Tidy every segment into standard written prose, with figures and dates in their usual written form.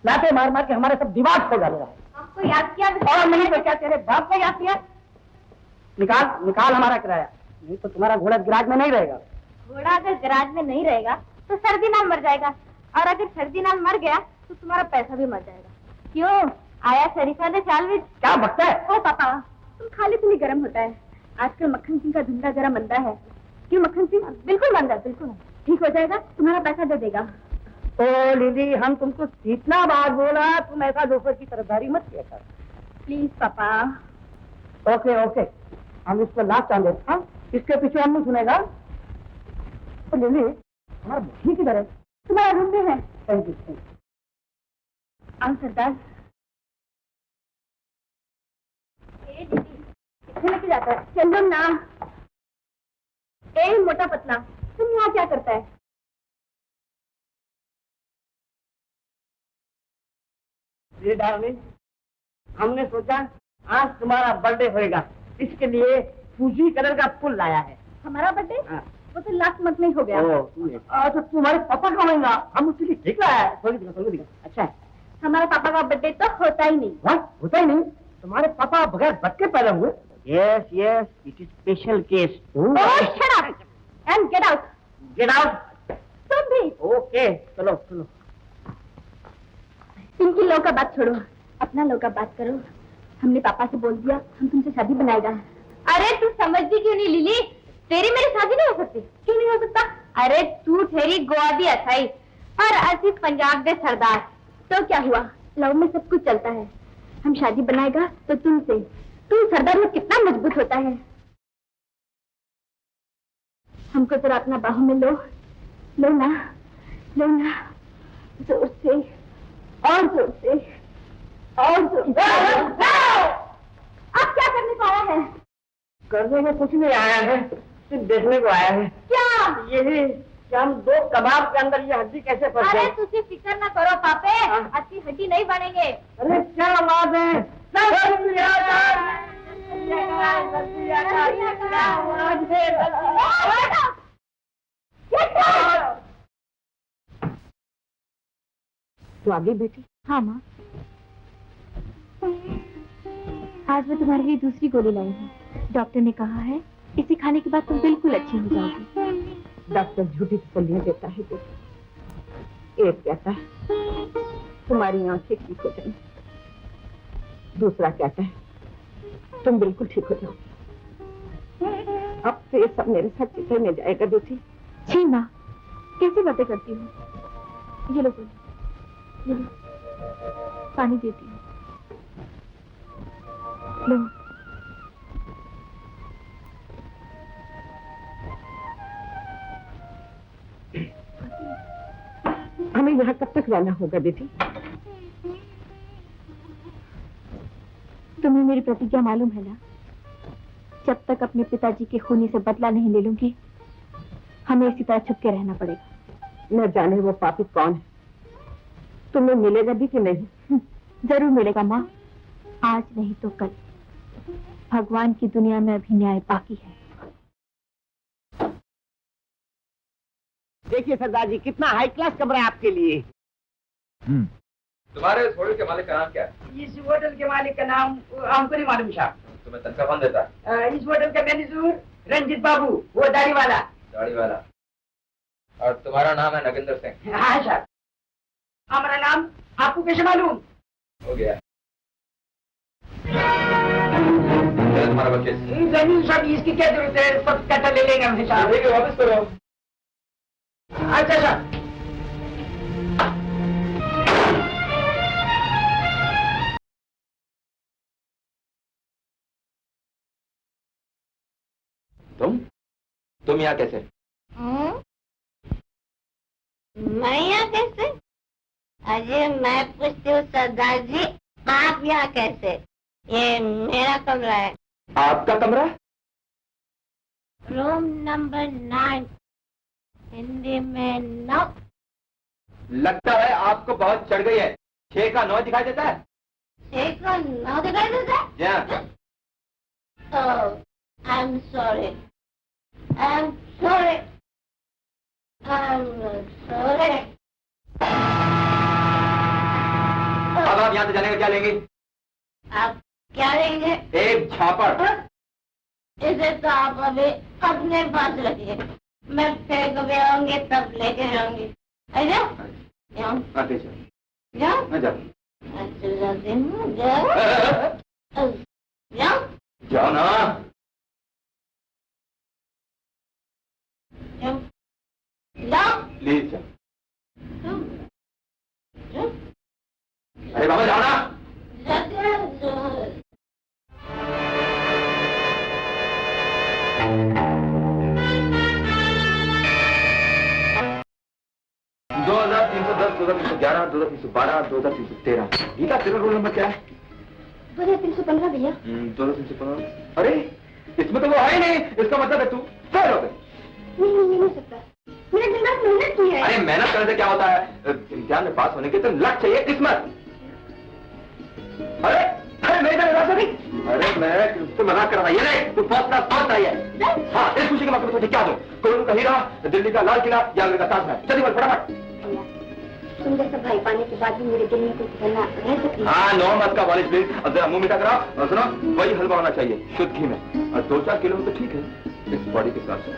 लाते मार मार के हमारे सब दिमाग खो डाल रहा है। आपको याद किया और नहीं तो क्या तेरे बाप को याद किया? निकाल निकाल हमारा किराया, नहीं तो तुम्हारा घोड़ा गैराज में नहीं रहेगा। घोड़ा अगर गैराज में नहीं रहेगा तो सर्दी नाल मर जाएगा, और अगर सर्दी नाल मर गया तो तुम्हारा पैसा भी मर जाएगा। क्यों आया शरीफा ने चाल में? क्या बकता है? ओ पापा, तुम खाली पीली गर्म होता है। आजकल मक्खन सिंह का धंधा जरा मंदा है। क्यों मक्खन सिंह? बिल्कुल मंदा, बिल्कुल ठीक हो जाएगा, तुम्हारा पैसा दे देगा। ओ लिली, हम तुमको कितना बार बोला, तुम ऐसा दोपहर की तरफदारी मत किया कर। प्लीज पापा। ओके ओके, हम इसको लास्ट चांदे, हाँ इसके पीछे हम नहीं सुनेगा। तो लिली, हमारा बुद्धि किधर है? तुम्हारा रूम में है। Thank you. आओ सरदार। कितने लेके जाता है? चलो ना। ए मोटा पतला, तुम यहाँ क्या करता है? जी डार्लिंग, हमने सोचा आज तुम्हारा बर्थडे होएगा, इसके लिए फूजी कलर का फूल लाया है। हमारा बर्थडे? वो तो लास्ट मंथ में हो गया। तो तुम्हारे पापा का होगा, हम उसके लिए ठीक लाया है। थोड़ी दिखा। अच्छा है। हमारे पापा का बर्थडे तो होता ही नहीं। होता ही नहीं? तुम्हारे पापा बगैर बच्चे पैदा हुए? Yes yes, it is special case. Shut up and get out. Get out. तुम भी। ओके, चलो चलो। इनकी लोग का बात छोड़ो, अपना लोग का बात करो। हमने पापा से बोल दिया हम तुमसे शादी बनाएगा। अरे तू समझती क्यों नहीं लिली? तेरी मेरी शादी नहीं हो सकती। क्यों नहीं हो सकता? अरे तू तेरी गोवा दी असाई और असी पंजाब दे सरदार, तो क्या हुआ? लव में सब कुछ चलता है। हम शादी बनाएगा तो तुमसे। तू सरदार में कितना मजबूत होता है। हमको जरा अपना बाहों में लो, लो ना, लो ना, जोर से और जोर से और जोर से। अब क्या करने को आया है? करने को कुछ नहीं आया है, सिर्फ देखने को आया है। क्या? यही कि हम दो कबाब के अंदर ये हड्डी कैसे फंस गई। अरे तुझे फिक्र ना करो पापे, अच्छी हड्डी नहीं बनेंगे। अरे क्या बात है? तो आगे बेटी? हाँ माँ, आज मैं तुम्हारे लिए दूसरी गोली लाई हूँ। डॉक्टर ने कहा है इसे खाने के बाद तुम बिल्कुल अच्छी हो जाओगी। डॉक्टर झूठी तसल्लियां देता है बेटी। एक कहता है तुम्हारी आंखें ठीक हो जाएंगी, दूसरा कहता है तुम बिल्कुल ठीक हो जाओगी। अब से ये सब मेरे साथ चित्र में जाएगा बेटी। छी माँ, कैसी बातें करती हो? ये लो गोली, ये लो, पानी देती हूँ, लो। हमें यहाँ कब तक रहना होगा बेटी? तुम्हें मेरी प्रतिज्ञा मालूम है ना? जब तक अपने पिताजी के खूनी से बदला नहीं ले लूंगी, हमें इसी तरह छुप के रहना पड़ेगा। न जाने वो पापी कौन है, तुम्हें मिलेगा भी कि नहीं? जरूर मिलेगा माँ, आज नहीं तो कल। भगवान की दुनिया में अभी न्याय बाकी है। देखिए सरदार जी, कितना हाई क्लास कमरा है आपके लिए। तुम्हारे इस होटल के मालिक का नाम क्या है? इस होटल के मालिक का नाम हमको नहीं मालूम साहब। तुम्हें तनख्वाह कौन देता है? इस होटल का मैनेजर रंजीत बाबू, वो दाढ़ी वाला। दाढ़ी वाला। और तुम्हारा नाम है नगेंद्र सिंह? हाँ साहब। हमारा नाम आपको कैसे मालूम? हो गया। तुम्हारा बच्चे जमीन साहब, इसकी क्या जरूरत है? सब कट्टा ले लेंगे हम साहब। ठीक है, वापस करो। अच्छा साहब। तुम यहाँ कैसे? मैं यहाँ कैसे? अरे मैं पूछती हूँ सरदार जी, आप यहाँ कैसे? ये मेरा कमरा है। आपका कमरा? रूम नंबर 9, हिंदी में 9। लगता है आपको बहुत चढ़ गई है। 6 का 9 दिखाई देता है? 6 का 9 दिखाई देता है? जी। Oh, I'm sorry. I'm sorry. I'm sorry. आप यहाँ से जाने का क्या लेंगे? आप क्या लेंगे? एक झापड़। इसे तो आप अभी अपने पास रखिए, मैं फिर कभी आऊंगी तब लेके जाऊंगी। अच्छा जाओ आते चलो। जाओ जाओ जाओ जाओ जाओ ना। जाओ जाओ प्लीज जाओ। जाओ जाओ अरे बाबा जाओ ना। जाओ। 2310, 2311, 2312, 2313। गीता तेरा रोल नंबर क्या है? 2315 भैया। 2315। अरे इसमें तो वो है ही नहीं, इसका मतलब है तू फेल हो गई। नहीं हो सकता, मैंने दिन रात मेहनत की है। अरे मेहनत करने से क्या होता है? इम्तिहान में पास होने के तो लक चाहिए, किस्मत। अरे अरे नहीं था नहीं। अरे मैं तुझसे मना कर रहा, ये नहीं तू फर्स्ट क्लास पास आई है। हाँ, इस खुशी के मौके पर तुझे क्या दूं? कोहिनूर का हीरा, दिल्ली का लाल किला या अमेरिका का ताजमहल? चलिए बोल फटाफट। तुम जैसा भाई पाने के बाद भी मेरे दिल में कुछ करना रह सकती है। हाँ, 9 मत का पॉलिश प्लीज। और जरा मुंह मीठा कराओ। और सुनो, वही हलवा होना चाहिए शुद्ध घी में, और 2-4 किलो तो ठीक है इस बॉडी के हिसाब से।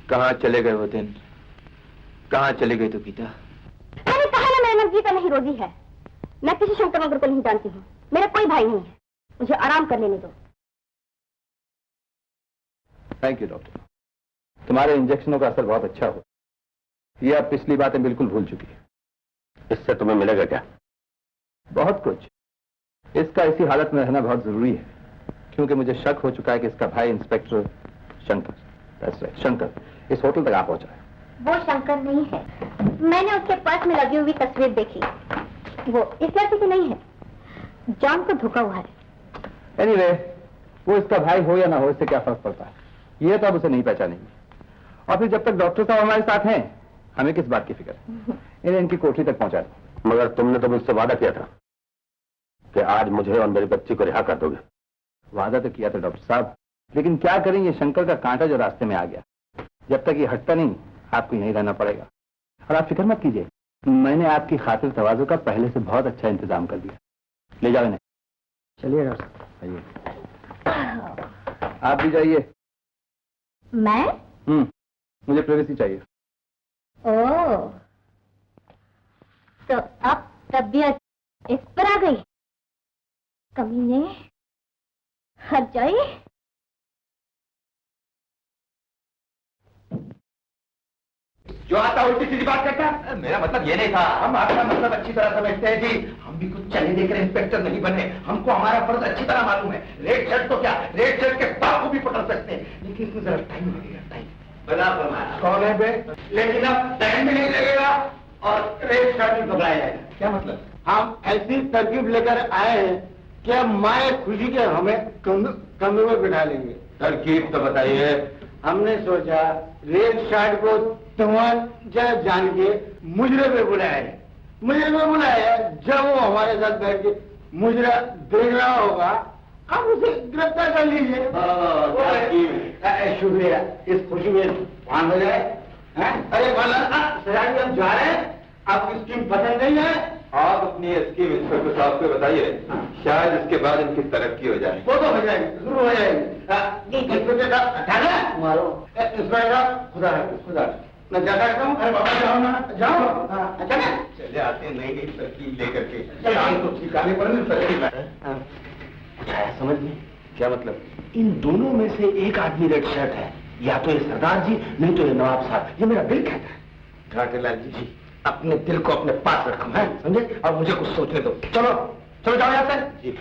कहाँ चले गए वो दिन? कहाँ चले गए तू गीता? मैंने कहा ना मेरा नाम गीता नहीं रोजी है। मैं किसी शंकर मगर को नहीं जानती हूँ, मेरा कोई भाई नहीं है, मुझे आराम कर लेने दो। थैंक यू डॉक्टर, तुम्हारे इंजेक्शनों का असर बहुत अच्छा हो। ये अब पिछली बातें बिल्कुल भूल चुकी है। इससे तुम्हें मिलेगा क्या? बहुत कुछ। इसका इसी हालत में रहना बहुत जरूरी है, क्योंकि मुझे शक हो चुका है कि इसका भाई inspector Shankar, that's right, Shankar इस होटल तक आ पहुंचा है। वो शंकर नहीं है, मैंने उसके पर्स में लगी हुई तस्वीर देखी, वो इस लड़के की नहीं है, जॉन को धोखा हुआ है। एनीवे, वो इसका भाई हो या ना हो, इससे क्या फर्क पड़ता है? ये तो अब उसे नहीं पहचानेंगे। और फिर जब तक डॉक्टर साहब हमारे साथ हैं, हमें किस बात की फिक्र है? इन्हें इनकी कोठरी तक पहुंचा दो। मगर तुमने तो मुझसे वादा किया था कि आज मुझे और मेरी बच्ची को रिहा कर दोगे। वादा तो किया था डॉक्टर साहब, लेकिन क्या करें, ये शंकर का कांटा जो रास्ते में आ गया, जब तक ये हटता नहीं आपको यहीं रहना पड़ेगा। और आप फिक्र मत कीजिए, मैंने आपकी खातिर तवाज़ो का पहले से बहुत अच्छा इंतजाम कर दिया। ले जाओ इन्हें। चलिए डॉक्टर साहब, आइए। आप भी जाइए। मैं? मुझे प्राइवेसी चाहिए। ओह, तो अब तबीयत इस पर आ गई? कमीने, हट जाइए। जो आता उल्टी सीधी बात करता है। मेरा मतलब ये नहीं था। हम आपका मतलब अच्छी तरह समझते हैं जी। हम भी कुछ चले देकर इंस्पेक्टर नहीं बने, हमको हमारा फर्ज अच्छी तरह मालूम है। रेड शर्ट तो क्या, रेड शर्ट के बाप को भी पकड़ सकते हैं, लेकिन इसमें जरा टाइम लगेगा। टाइम बना फरमाया। कौन है बे? लेकिन अब टाइम भी नहीं लगेगा और रेड शर्ट भी पकड़ाया जाएगा। क्या मतलब? हम ऐसी तरकीब लेकर आए हैं कि अब माए खुशी के हमें कंधों में बिठा लेंगे। तरकीब तो बताइए। हमने सोचा रेड शर्ट को तमाचा जान के मुजरे पे बुलाया है। मुजरे पे बुलाया है, जब वो हमारे साथ बैठ के मुजरा देख रहा होगा, आप उसे गिरफ्तार कर लीजिए। शुक्रिया, इस खुशी में पान हो जाए। अरे सजानी, हम जा रहे हैं। आपकी स्कीम पसंद नहीं है? आप अपनी स्कीम इंस्पेक्टर साहब को बताइए, शायद इसके बाद इनकी तरक्की हो जाए। वो तो हो जाएगी, जरूर हो जाएगी। इंस्पेक्टर साहब हटाना मारो। इंस्पेक्टर साहब खुदा है, खुदा मैं जाता रहता हूँ। अरे बाबा जाओ ना, जाओ। अच्छा ना, चले आते हैं नई नई तरकीब लेकर के। शाम को ठिकाने पर नहीं तरकीब है। समझ गए? क्या मतलब? इन दोनों में से एक आदमी रेड शर्ट है, या तो ये सरदार जी, नहीं तो ये नवाब साहब। ये मेरा दिल कहता है। घाटेलाल जी, अपने दिल को अपने पास रखो, है समझे? अब मुझे कुछ सोचने दो। चलो चलो, जाओ यहाँ से। जी।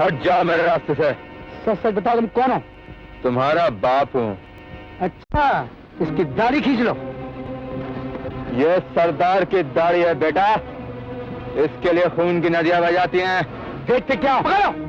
हट जा मेरे रास्ते से। सच सच बताओ, तुम कौन हो? तुम्हारा बाप हूँ। अच्छा, इसकी दाढ़ी खींच लो। ये सरदार की दाढ़ी है बेटा, इसके लिए खून की नदियां बह जाती हैं। देखते क्या पकड़ो।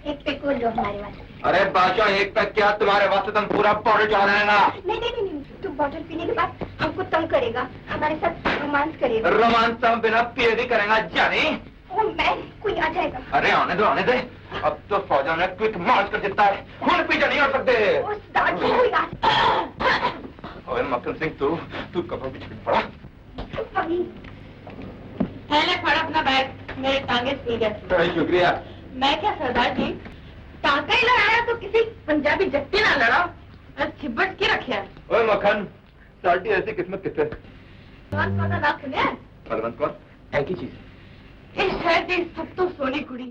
एक पे को लो हमारे वास्ते। अरे बादशाह, एक पैक क्या, तुम्हारे वास्ते तुम पूरा बॉटल चढ़ा देगा। नहीं नहीं नहीं, तू बॉटल पीने के बाद हमको तंग करेगा, हमारे साथ रोमांस करेगा। रोमांस हम बिना पिए भी करेगा जानी। ओ मैं, कोई आ जाएगा। अरे आने दो आने दे, अब तो फौजा ने क्विक मार्च कर देता है, खून पीछे नहीं हो सकते। ओ सरदार जी, कोई ओए मक्खन सिंह, तू कपड़ों पीछे पड़ा। अभी पहले पड़ा अपना बैग, मेरे टांगे सील गए। शुक्रिया। मैं क्या सरदार जी, टांका ही लड़ाया तो किसी पंजाबी जट्टी ना लड़ा, छिब्बट के रखे। ओए मक्खन, साल्टी ऐसी किस्मत किससे? कौन सा नाम सुने? बलवंत कौन? एक ही चीज। इस शहर की सब तो सोनी कुड़ी